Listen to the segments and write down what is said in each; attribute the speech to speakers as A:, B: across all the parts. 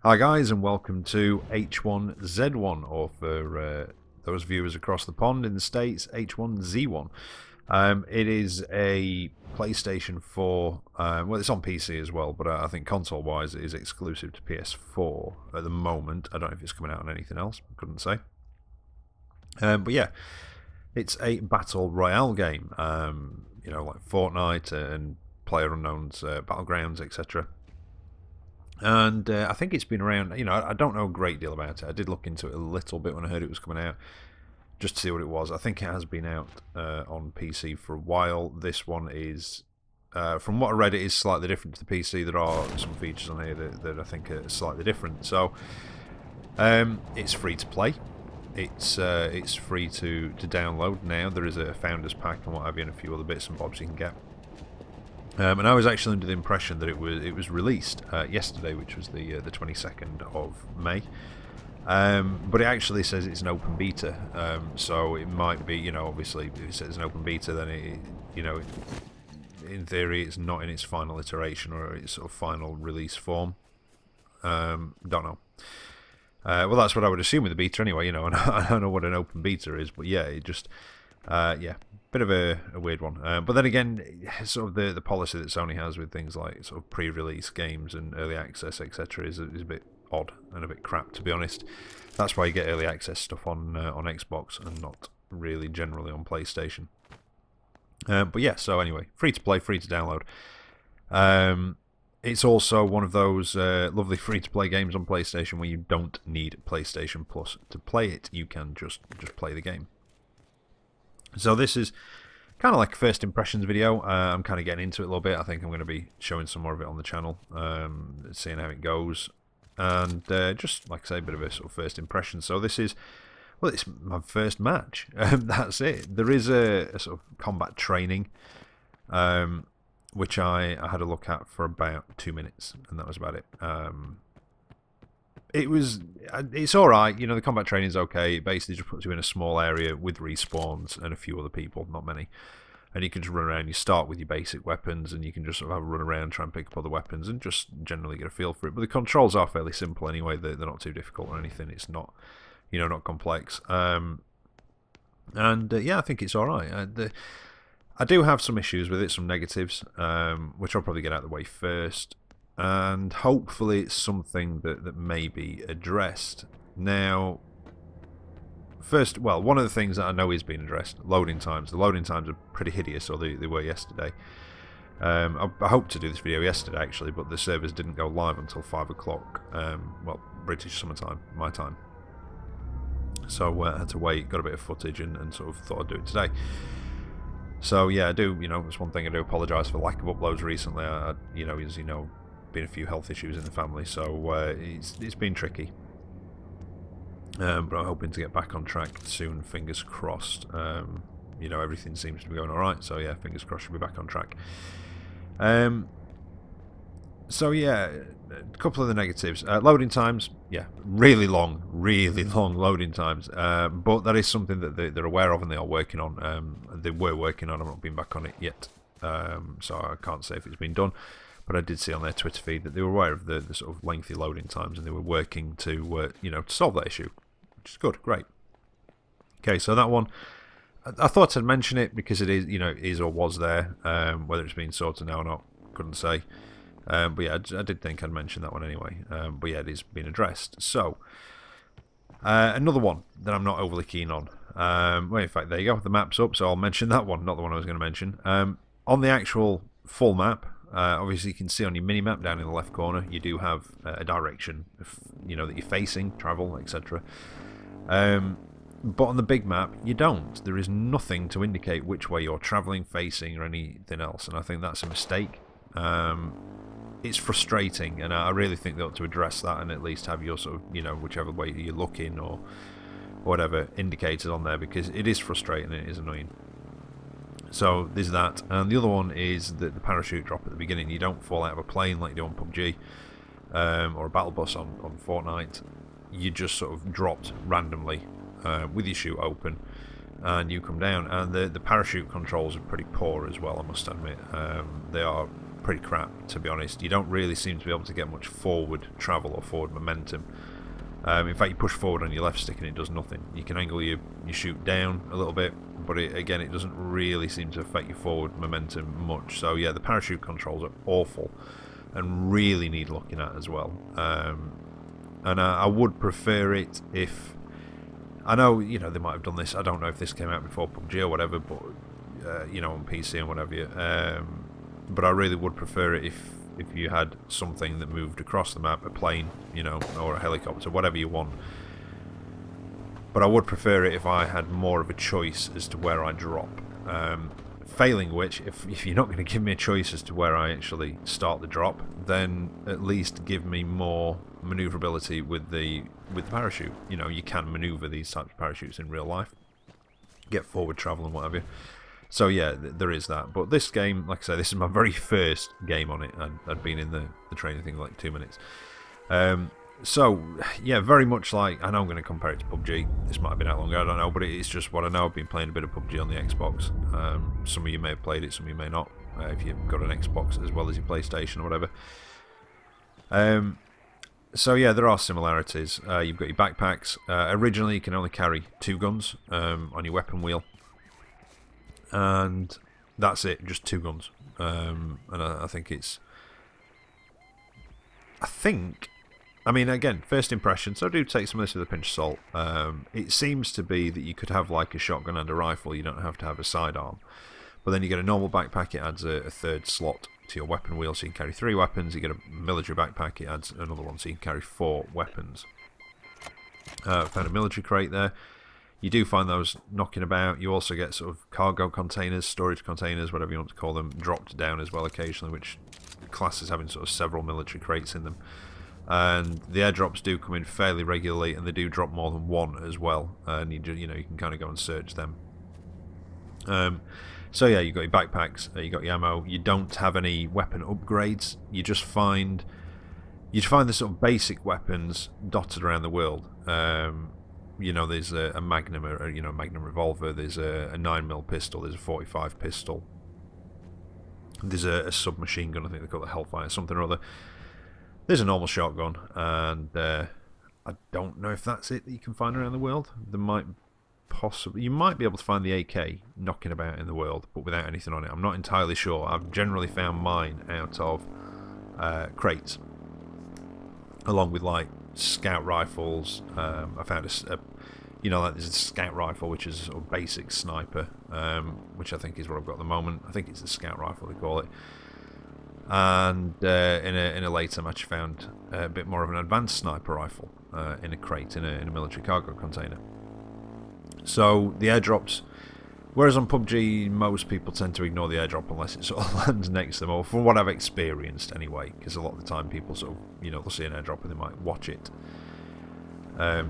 A: Hi guys, and welcome to H1Z1, or for those viewers across the pond in the States, H1Z1. It is a PlayStation 4, well it's on PC as well, but I think console-wise it is exclusive to PS4 at the moment. I don't know if it's coming out on anything else, couldn't say. But yeah, it's a battle royale game, you know, like Fortnite and PlayerUnknown's Battlegrounds, etc. And I think it's been around, you know, I don't know a great deal about it. I did look into it a little bit when I heard it was coming out, just to see what it was. I think it has been out on PC for a while. This one is, from what I read, it is slightly different to the PC. There are some features on here that I think are slightly different. So, it's free to play. It's free to download now. There is a Founders Pack and what have you, and a few other bits and bobs you can get. And I was actually under the impression that it was released yesterday, which was the 22nd of May. But it actually says it's an open beta, so it might be, you know, obviously if it says an open beta, then it, you know, in theory it's not in its final iteration or its sort of final release form. Don't know. Well, that's what I would assume with the beta anyway, you know, and I don't know what an open beta is, but yeah, it just, yeah, bit of a weird one. But then again, sort of the policy that Sony has with things like sort of pre-release games and early access, etc., is a bit odd and a bit crap, to be honest. That's why you get early access stuff on Xbox and not really generally on PlayStation. But yeah, so anyway, free to play, free to download. It's also one of those lovely free-to-play games on PlayStation where you don't need PlayStation Plus to play it. You can just play the game. So this is kind of like a first impressions video. I'm kind of getting into it a little bit. I think I'm going to be showing some more of it on the channel, seeing how it goes, and just like I say, a bit of a sort of first impression. So this is, well, it's my first match. That's it. There is a sort of combat training, which I had a look at for about 2 minutes, and that was about it. It's alright, you know, the combat training is okay. It basically just puts you in a small area with respawns and a few other people, not many. And you can just run around, you start with your basic weapons, and you can just sort of have a run around, try and pick up other weapons, and just generally get a feel for it. But the controls are fairly simple anyway, they're not too difficult or anything, it's not, you know, not complex. Yeah, I think it's alright. I do have some issues with it, some negatives, which I'll probably get out of the way first. And hopefully it's something that may be addressed. Now, first, well, one of the things that I know is being addressed, loading times. The loading times are pretty hideous, or they were yesterday. I hoped to do this video yesterday, actually, but the servers didn't go live until 5 o'clock, well, British summertime, my time. So I had to wait, got a bit of footage, and sort of thought I'd do it today. So yeah, I do, you know, it's one thing I do apologise for the lack of uploads recently. You know, as you know, been a few health issues in the family, so it's been tricky. But I'm hoping to get back on track soon, fingers crossed. You know, everything seems to be going alright, so yeah, fingers crossed she'll be back on track. So yeah, a couple of the negatives. Loading times, yeah, really long loading times. But that is something that they're aware of and they are working on. They were working on, I've not been back on it yet, so I can't say if it's been done. But I did see on their Twitter feed that they were aware of the sort of lengthy loading times, and they were working to, you know, to solve that issue, which is good, great. Okay, so that one, I thought I'd mention it because it is, you know, it is or was there. Whether it's been sorted now or not, couldn't say. But yeah, I did think I'd mention that one anyway. But yeah, it is being addressed. So, another one that I'm not overly keen on. Well, in fact, there you go, the map's up, so I'll mention that one, not the one I was going to mention. On the actual full map, obviously you can see on your mini-map down in the left corner, you do have a direction, you know, that you're facing, travel, etc. But on the big map, you don't. There is nothing to indicate which way you're travelling, facing, or anything else, and I think that's a mistake. It's frustrating, and I really think they ought to address that and at least have your sort of, you know, whichever way you're looking or whatever indicated on there, because it is frustrating and it is annoying. So there's that, and the other one is the parachute drop at the beginning. You don't fall out of a plane like you do on PUBG or a battle bus on Fortnite. You just sort of dropped randomly with your chute open, and you come down. And the parachute controls are pretty poor as well, I must admit. They are pretty crap, to be honest. You don't really seem to be able to get much forward travel or forward momentum. In fact, you push forward on your left stick and it does nothing. You can angle your shoot down a little bit, but again, it doesn't really seem to affect your forward momentum much. So yeah, the parachute controls are awful and really need looking at as well. And I would prefer it if... I know, you know, they might have done this. I don't know if this came out before PUBG or whatever, but you know, on PC and whatever. But I really would prefer it if you had something that moved across the map, a plane, you know, or a helicopter, whatever you want. But I would prefer it if I had more of a choice as to where I drop. Failing which, if you're not going to give me a choice as to where I actually start the drop, then at least give me more maneuverability with the parachute. You know, you can maneuver these types of parachutes in real life, get forward travel and whatever. So yeah, there is that. But this game, like I say, this is my very first game on it. I'd been in the training thing like 2 minutes. So yeah, very much like, I know I'm going to compare it to PUBG. This might have been out longer, I don't know, but it's just what I know. I've been playing a bit of PUBG on the Xbox. Some of you may have played it, some of you may not, if you've got an Xbox as well as your PlayStation or whatever. So yeah, there are similarities. You've got your backpacks. Originally, you can only carry 2 guns on your weapon wheel. And that's it, just 2 guns. And I think it's... I mean, again, first impression, so do take some of this with a pinch of salt. It seems to be that you could have like a shotgun and a rifle, you don't have to have a sidearm. But then you get a normal backpack, it adds a 3rd slot to your weapon wheel, so you can carry 3 weapons. You get a military backpack, it adds another one, so you can carry 4 weapons. Found a military crate there. You do find those knocking about. You also get sort of cargo containers, storage containers, whatever you want to call them, dropped down as well occasionally, which classes having sort of several military crates in them. And the airdrops do come in fairly regularly, and they do drop more than 1 as well. And you know, you can kind of go and search them. So yeah, you've got your backpacks, you got your ammo. You don't have any weapon upgrades. You just find the sort of basic weapons dotted around the world. You know, there's a Magnum, Magnum revolver. There's a 9mm pistol. There's a 45 pistol. There's a submachine gun. I think they call it Hellfire, something or other. There's a normal shotgun, and I don't know if that's it that you can find around the world. There might possibly, you might be able to find the AK knocking about in the world, but without anything on it. I'm not entirely sure. I've generally found mine out of crates, along with like scout rifles. I found like there's a scout rifle, which is a sort of basic sniper, which I think is what I've got at the moment. I think it's the scout rifle they call it. And in a later match, found a bit more of an advanced sniper rifle in a crate in a military cargo container. So the airdrops, whereas on PUBG most people tend to ignore the airdrop unless it sort of lands next to them, or from what I've experienced anyway, because a lot of the time people sort of, they'll see an airdrop and they might watch it,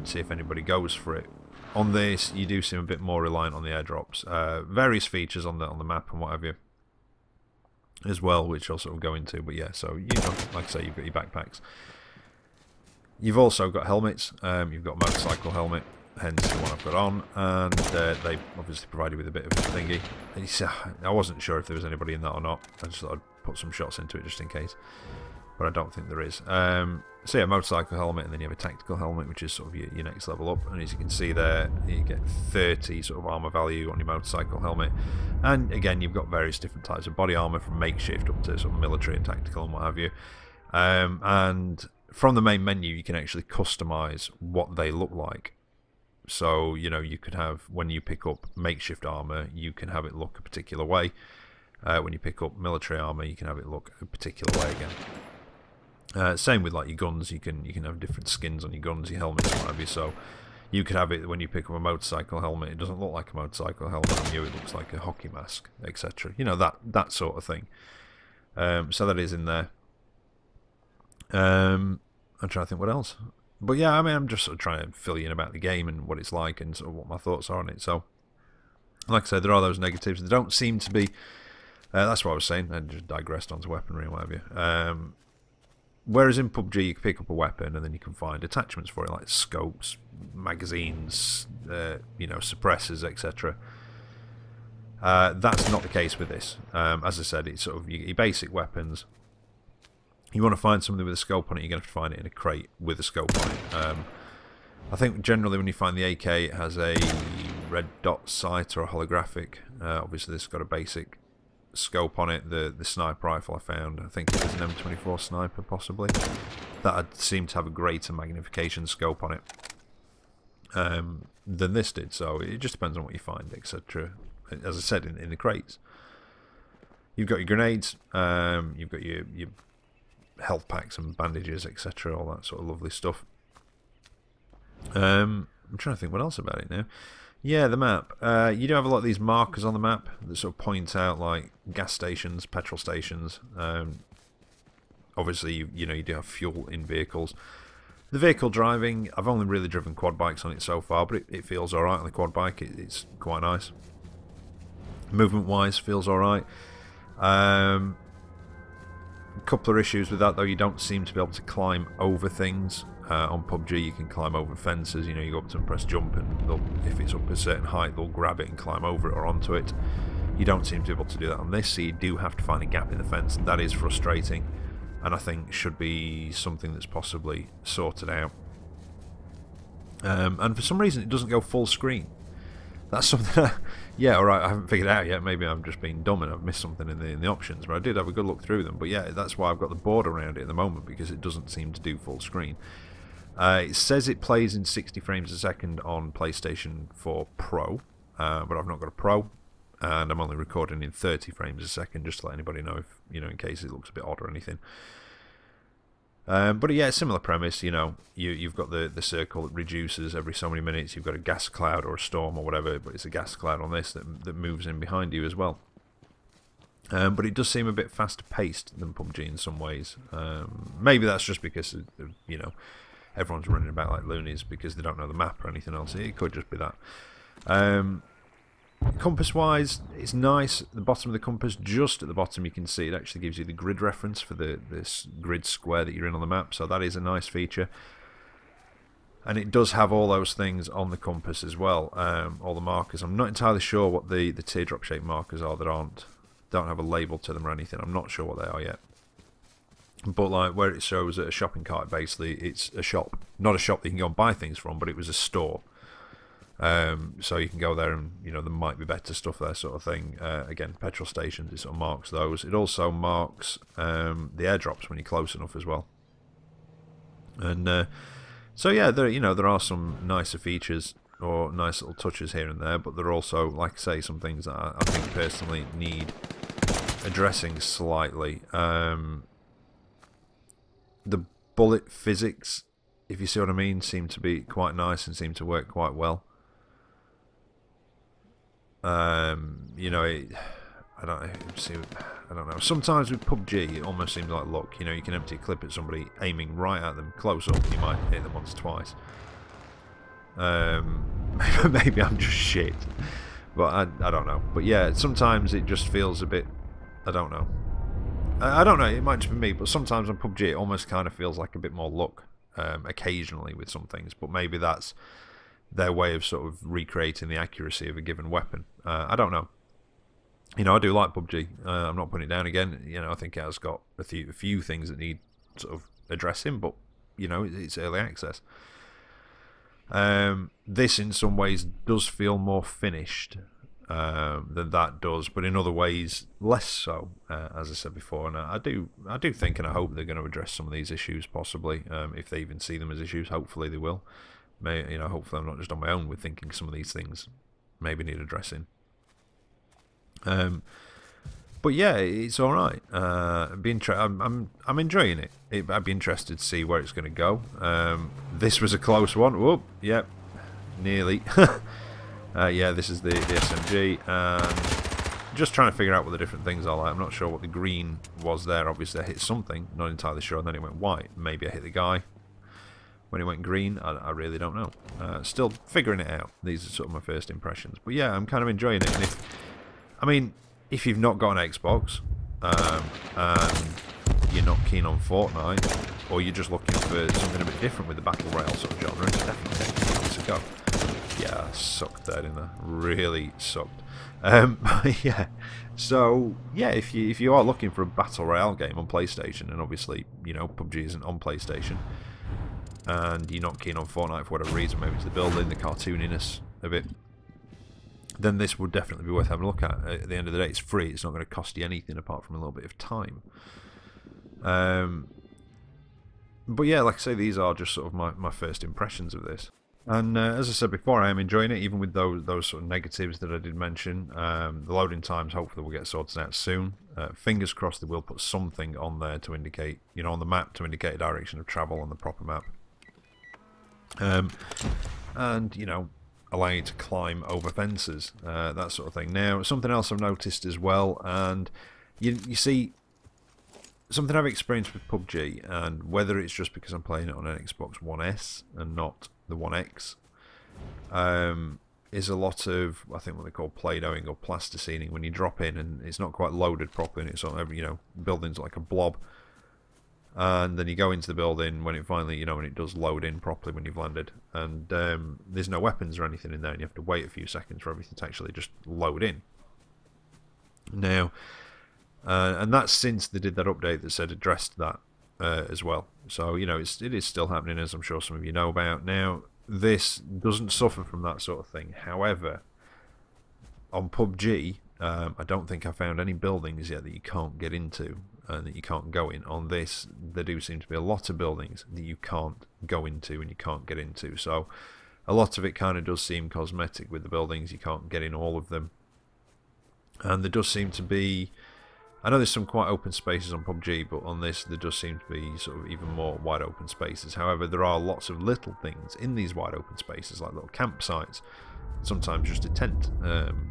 A: see if anybody goes for it. On this, you do seem a bit more reliant on the airdrops. Various features on the map and what have you as well, which I'll sort of go into. But yeah, so like I say, you've got your backpacks. You've also got helmets. You've got a motorcycle helmet, hence the one I've got on, and they obviously provided with a bit of a thingy. And I wasn't sure if there was anybody in that or not. I just thought I'd put some shots into it just in case, but I don't think there is. So yeah, motorcycle helmet, and then you have a tactical helmet, which is sort of your next level up. And as you can see there, you get 30 sort of armor value on your motorcycle helmet. And again, you've got various different types of body armor, from makeshift up to sort of military and tactical and what have you. And from the main menu, you can actually customize what they look like. So, you could have, when you pick up makeshift armor, you can have it look a particular way. When you pick up military armor, you can have it look a particular way again. Same with like your guns, you can have different skins on your guns, your helmets, what have you. So you could have it when you pick up a motorcycle helmet, it doesn't look like a motorcycle helmet on you, it looks like a hockey mask, etc. That sort of thing. So that is in there. I'm trying to think what else. But yeah, I mean, I'm just sort of trying to fill you in about the game and what it's like and sort of what my thoughts are on it. So, like I said, there are those negatives. There don't seem to be... that's what I was saying. I just digressed onto weaponry and what have you. Whereas in PUBG, you can pick up a weapon and then you can find attachments for it, like scopes, magazines, suppressors, etc. That's not the case with this. As I said, it's sort of your basic weapons. You want to find something with a scope on it, you're going to have to find it in a crate with a scope on it. I think generally when you find the AK, it has a red dot sight or a holographic. Obviously this has got a basic scope on it. The sniper rifle I found, I think it was an M24 sniper possibly, that seemed to have a greater magnification scope on it than this did. So it just depends on what you find, etc. As I said, in the crates. You've got your grenades, you've got your health packs and bandages, etc. All that sort of lovely stuff. I'm trying to think what else about it now. Yeah, the map. You do have a lot of these markers on the map that sort of point out like gas stations, petrol stations. Obviously, you know, you do have fuel in vehicles. The vehicle driving, I've only really driven quad bikes on it so far, but it feels alright on the quad bike. It's quite nice. Movement wise, feels alright. A couple of issues with that though. You don't seem to be able to climb over things. On PUBG you can climb over fences, you know, you go up to them, press jump, and if it's up a certain height they'll grab it and climb over it or onto it. You don't seem to be able to do that on this, so you do have to find a gap in the fence, and that is frustrating, and I think should be something that's possibly sorted out. And for some reason it doesn't go full screen. That's something that, yeah, alright, I haven't figured it out yet. Maybe I'm just being dumb and I've missed something in the options, but I did have a good look through them. But yeah, that's why I've got the border around it at the moment, because it doesn't seem to do full screen. It says it plays in 60 frames a second on PlayStation 4 Pro, but I've not got a Pro, and I'm only recording in 30 frames a second, just to let anybody know, if, you know, in case it looks a bit odd or anything. But yeah, similar premise, you know, you've got the circle that reduces every so many minutes. You've got a gas cloud or a storm or whatever, but it's a gas cloud on this that moves in behind you as well. But it does seem a bit faster paced than PUBG in some ways. Maybe that's just because, you know, everyone's running about like loonies because they don't know the map or anything else. It could just be that. Compass wise, it's nice. The bottom of the compass, just at the bottom, you can see it actually gives you the grid reference for this grid square that you're in on the map, so that is a nice feature. And it does have all those things on the compass as well, all the markers. I'm not entirely sure what the teardrop shaped markers are that don't have a label to them or anything. I'm not sure what they are yet. But like where it shows a shopping cart, basically it's a shop, not a shop that you can go and buy things from, but it was a store. So you can go there and, you know, there might be better stuff there, sort of thing. Again, petrol stations, it sort of marks those. It also marks the airdrops when you're close enough as well. And so yeah, there are some nicer features or nice little touches here and there, but there are also, like I say, some things that I think personally need addressing slightly. The bullet physics, if you see what I mean, seem to be quite nice and seem to work quite well. You know, I don't know. Sometimes with PUBG, it almost seems like luck. You know, you can empty a clip at somebody aiming right at them close up, and you might hit them once or twice. Maybe I'm just shit, but I don't know. But yeah, sometimes it just feels a bit. I don't know. I don't know. It might just be me, but sometimes on PUBG, it almost kind of feels like a bit more luck. Occasionally with some things, but maybe that's their way of sort of recreating the accuracy of a given weapon. I don't know. You know, I do like PUBG. I'm not putting it down again. You know, I think it has got a few things that need sort of addressing, but you know, it's early access. This, in some ways, does feel more finished than that does, but in other ways, less so. As I said before, and I do think and I hope they're going to address some of these issues, possibly, if they even see them as issues. Hopefully, they will. You know, hopefully, I'm not just on my own with thinking some of these things maybe need addressing. But yeah, it's all right. I'm enjoying it. I'd be interested to see where it's going to go. This was a close one. Whoop, yep, nearly. Yeah, this is the SMG. Just trying to figure out what the different things are like. I'm not sure what the green was there. Obviously, I hit something. Not entirely sure. And then it went white. Maybe I hit the guy when it went green. I really don't know. Still figuring it out. These are sort of my first impressions. But yeah, I'm kind of enjoying it. And if you've not got an Xbox and you're not keen on Fortnite, or you're just looking for something a bit different with the Battle Royale sort of genre, it's definitely give this a go. Yeah, I sucked there, didn't I? Really sucked. Yeah. So yeah, if you are looking for a battle royale game on PlayStation, and obviously you know PUBG isn't on PlayStation, and you're not keen on Fortnite for whatever reason, maybe it's the building, the cartooniness of it, then this would definitely be worth having a look at. At the end of the day, it's free. It's not going to cost you anything apart from a little bit of time. But yeah, like I say, these are just sort of my first impressions of this. And as I said before, I am enjoying it, even with those sort of negatives that I did mention. The loading times hopefully will get sorted out soon. Fingers crossed they will put something on there to indicate, you know, on the map to indicate a direction of travel on the proper map. And, you know, allow you to climb over fences, that sort of thing. Now, something else I've noticed as well, and you see, something I've experienced with PUBG, and whether it's just because I'm playing it on an Xbox One S and not the One X, is a lot of, I think, what they call play-dohing or plasticening, when you drop in and it's not quite loaded properly, and it's on every, you know, building's like a blob, and then you go into the building when it finally, you know, when it does load in properly when you've landed, and there's no weapons or anything in there, and you have to wait a few seconds for everything to actually just load in. Now, and that's since they did that update that said addressed that as well. So, you know, it is still happening, as I'm sure some of you know about. Now, this doesn't suffer from that sort of thing. However, on PUBG, I don't think I found any buildings yet that you can't get into and that you can't go in. On this, there do seem to be a lot of buildings that you can't go into and you can't get into. So, a lot of it kind of does seem cosmetic with the buildings. You can't get in all of them. And there does seem to be, I know there's some quite open spaces on PUBG, but on this there does seem to be sort of even more wide open spaces. However, there are lots of little things in these wide open spaces, like little campsites, sometimes just a tent,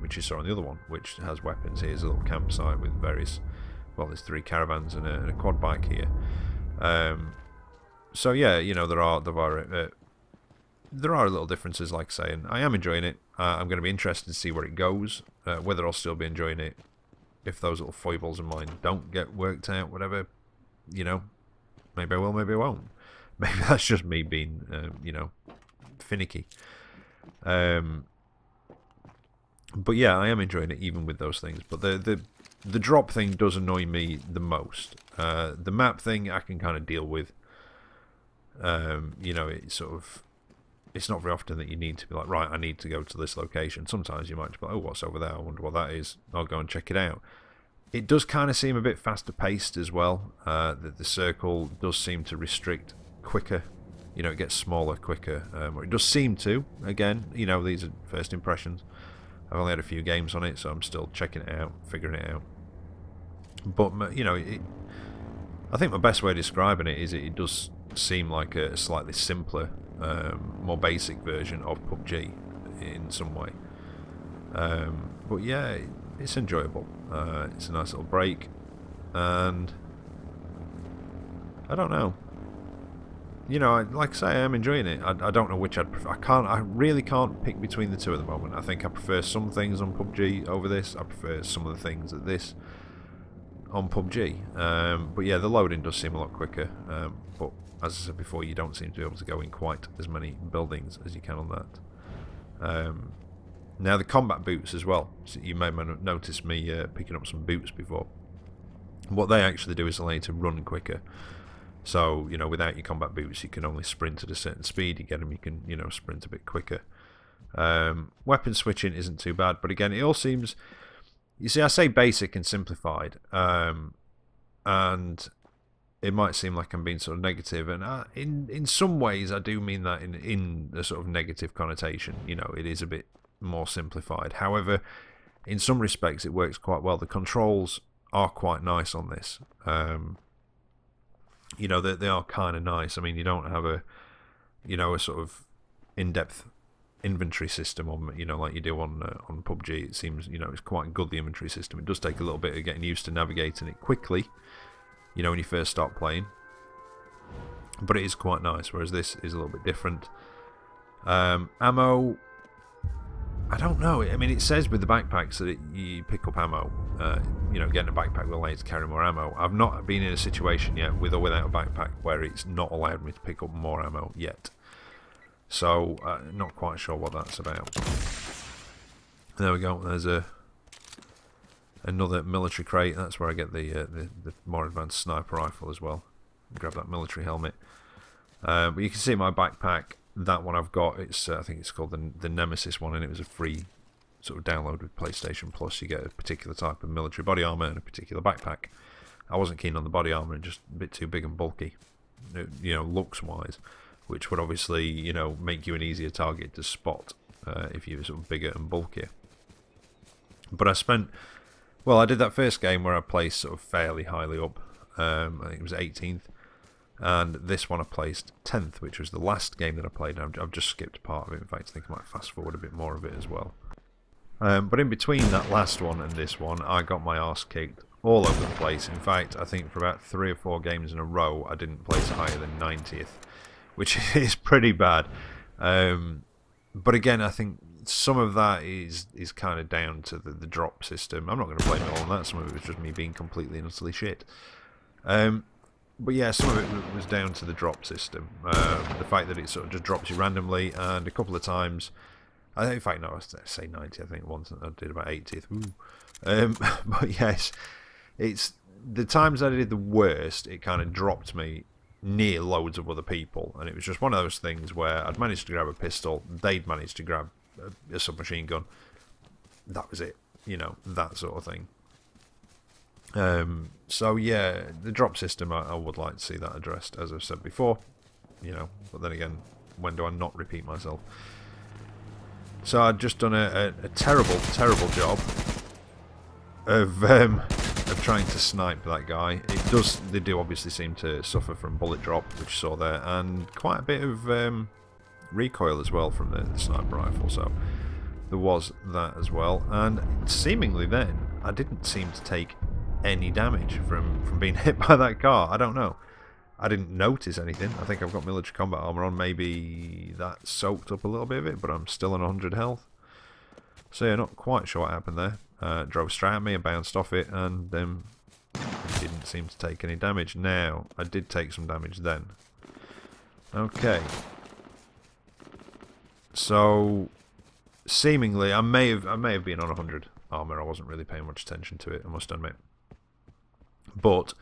A: which you saw on the other one, which has weapons. Here's a little campsite with various, well, there's 3 caravans and a quad bike here. So yeah, you know, there are little differences, like I say, and I am enjoying it. I'm going to be interested to see where it goes, whether I'll still be enjoying it if those little foibles of mine don't get worked out, whatever, you know, maybe I will, maybe I won't. Maybe that's just me being, you know, finicky. But yeah, I am enjoying it even with those things. But the drop thing does annoy me the most. The map thing I can kind of deal with. You know, it's sort of, it's not very often that you need to be like, right, I need to go to this location. Sometimes you might just be like, oh, what's over there? I wonder what that is. I'll go and check it out. It does kind of seem a bit faster paced as well. The circle does seem to restrict quicker. You know, it gets smaller quicker. Or it does seem to. Again, you know, these are first impressions. I've only had a few games on it, so I'm still checking it out, figuring it out. But, you know, I think my best way of describing it is it does seem like a slightly simpler, more basic version of PUBG in some way. But yeah, it's enjoyable. It's a nice little break, and I don't know. You know, like I say, I am enjoying it. I don't know which I'd prefer. I really can't pick between the two at the moment. I think I prefer some things on PUBG over this. I prefer some of the things at this on PUBG. But yeah, the loading does seem a lot quicker. But as I said before, you don't seem to be able to go in quite as many buildings as you can on that. Now the combat boots as well. So you may have noticed me picking up some boots before. What they actually do is allow you to run quicker. So, you know, without your combat boots, you can only sprint at a certain speed. You get them, you can, you know, sprint a bit quicker. Weapon switching isn't too bad, but again, it all seems, you see, I say basic and simplified, and it might seem like I'm being sort of negative, and in some ways I do mean that in a sort of negative connotation. You know, it is a bit more simplified. However, in some respects it works quite well. The controls are quite nice on this. You know, they are kind of nice. I mean, you don't have a, you know, a sort of in-depth inventory system on, you know, like you do on PUBG. It seems, you know, it's quite good, the inventory system. It does take a little bit of getting used to navigating it quickly, you know, when you first start playing, but it is quite nice, whereas this is a little bit different. Ammo, I don't know. I mean, it says with the backpacks that you pick up ammo. You know, getting a backpack will allow you to carry more ammo. I've not been in a situation yet, with or without a backpack, where it's not allowed me to pick up more ammo yet. So, not quite sure what that's about. There we go. There's another military crate. That's where I get the more advanced sniper rifle as well. Grab that military helmet. But you can see my backpack. That one I've got. It's I think it's called the Nemesis one, and it was a free sort of download with PlayStation Plus. You get a particular type of military body armor and a particular backpack. I wasn't keen on the body armor, just a bit too big and bulky, you know, looks wise, which would obviously, you know, make you an easier target to spot if you were sort of bigger and bulkier. But I spent, well, I did that first game where I placed sort of fairly highly up. I think it was 18th. And this one I placed 10th, which was the last game that I played. I've just skipped part of it. In fact, I think I might fast forward a bit more of it as well. But in between that last one and this one, I got my arse kicked all over the place. In fact, I think for about 3 or 4 games in a row, I didn't place higher than 90th, which is pretty bad. But again, I think some of that is kind of down to the drop system. I'm not going to blame it all on that. Some of it was just me being completely and utterly shit. But yeah, some of it was down to the drop system. The fact that it sort of just drops you randomly, and a couple of times, I think, in fact, no, I say 90, I think once I did about 80th. But yes, it's the times I did the worst, it kind of dropped me near loads of other people, and it was just one of those things where I'd managed to grab a pistol, they'd managed to grab a submachine gun. That was it, you know, that sort of thing. So yeah, the drop system, I would like to see that addressed, as I've said before, you know, but then again, when do I not repeat myself? So I'd just done a terrible job of trying to snipe that guy. They do obviously seem to suffer from bullet drop, which you saw there, and quite a bit of recoil as well from the sniper rifle, so there was that as well. And seemingly then, I didn't seem to take any damage from being hit by that car. I don't know. I didn't notice anything. I think I've got military combat armor on. Maybe that soaked up a little bit of it, but I'm still on 100 health. So yeah, not quite sure what happened there. Drove straight at me and bounced off it, and didn't seem to take any damage. Now, I did take some damage then. Okay. So seemingly, I may have been on 100 armor. I wasn't really paying much attention to it, I must admit. But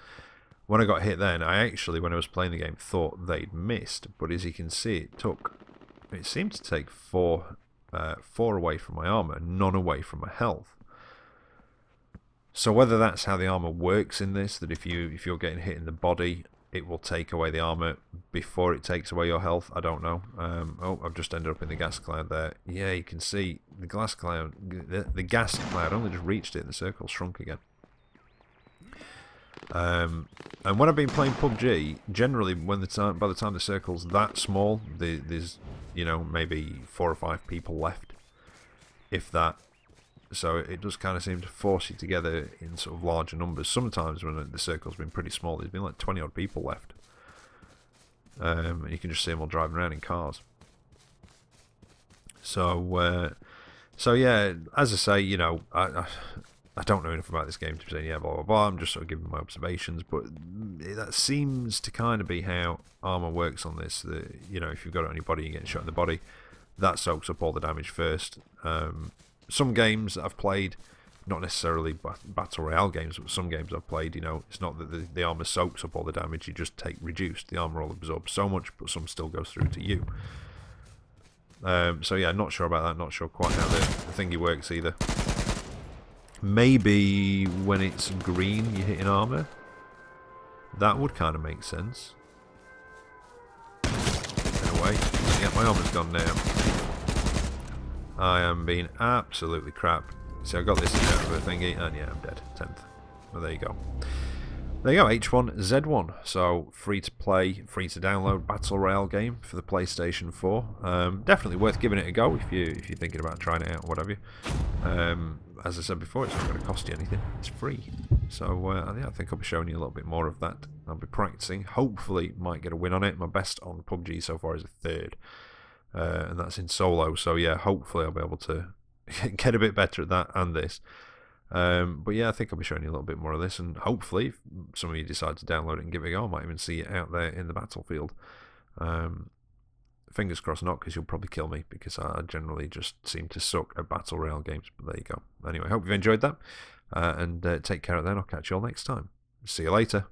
A: when I got hit then, I actually, when I was playing the game, thought they'd missed. But as you can see, it seemed to take 4 away from my armor, none away from my health. So whether that's how the armor works in this, that if you're getting hit in the body, it will take away the armor before it takes away your health, I don't know. Oh, I've just ended up in the gas cloud there. Yeah, you can see the gas cloud only just reached it, and the circle shrunk again. And when I've been playing PUBG, generally by the time the circle's that small, there's, you know, maybe 4 or 5 people left, if that. So it does kind of seem to force you together in sort of larger numbers. Sometimes when the circle's been pretty small, there's been like 20 odd people left. And you can just see them all driving around in cars. So yeah, as I say, you know, I don't know enough about this game to say, yeah, blah, blah, blah. I'm just sort of giving my observations, but that seems to kind of be how armor works on this. You know, if you've got it on your body, you're getting shot in the body, that soaks up all the damage first. Some games that I've played, not necessarily battle royale games, but some games I've played, you know, it's not that the armor soaks up all the damage, you just take reduced. The armor will absorb so much, but some still goes through to you. So yeah, not sure about that, not sure quite how the thingy works either. Maybe when it's green you're hitting armor. That would kind of make sense. Anyway, yeah, my armor's gone now. I am being absolutely crap. So I got this out of a thingy, and yeah, I'm dead. 10th. Well, there you go. There you go, H1Z1. So free to play, free to download battle royale game for the PlayStation 4. Definitely worth giving it a go if you're thinking about trying it out or whatever. As I said before, it's not going to cost you anything. It's free. So I think I'll be showing you a little bit more of that. I'll be practicing. Hopefully, might get a win on it. My best on PUBG so far is a 3rd, and that's in solo. So yeah, hopefully I'll be able to get a bit better at that and this. But yeah, I think I'll be showing you a little bit more of this, and hopefully, if some of you decide to download it and give it a go, I might even see it out there in the battlefield. Fingers crossed not, because you'll probably kill me, because I generally just seem to suck at Battle Royale games. But there you go. Anyway, hope you've enjoyed that. And take care of that. I'll catch you all next time. See you later.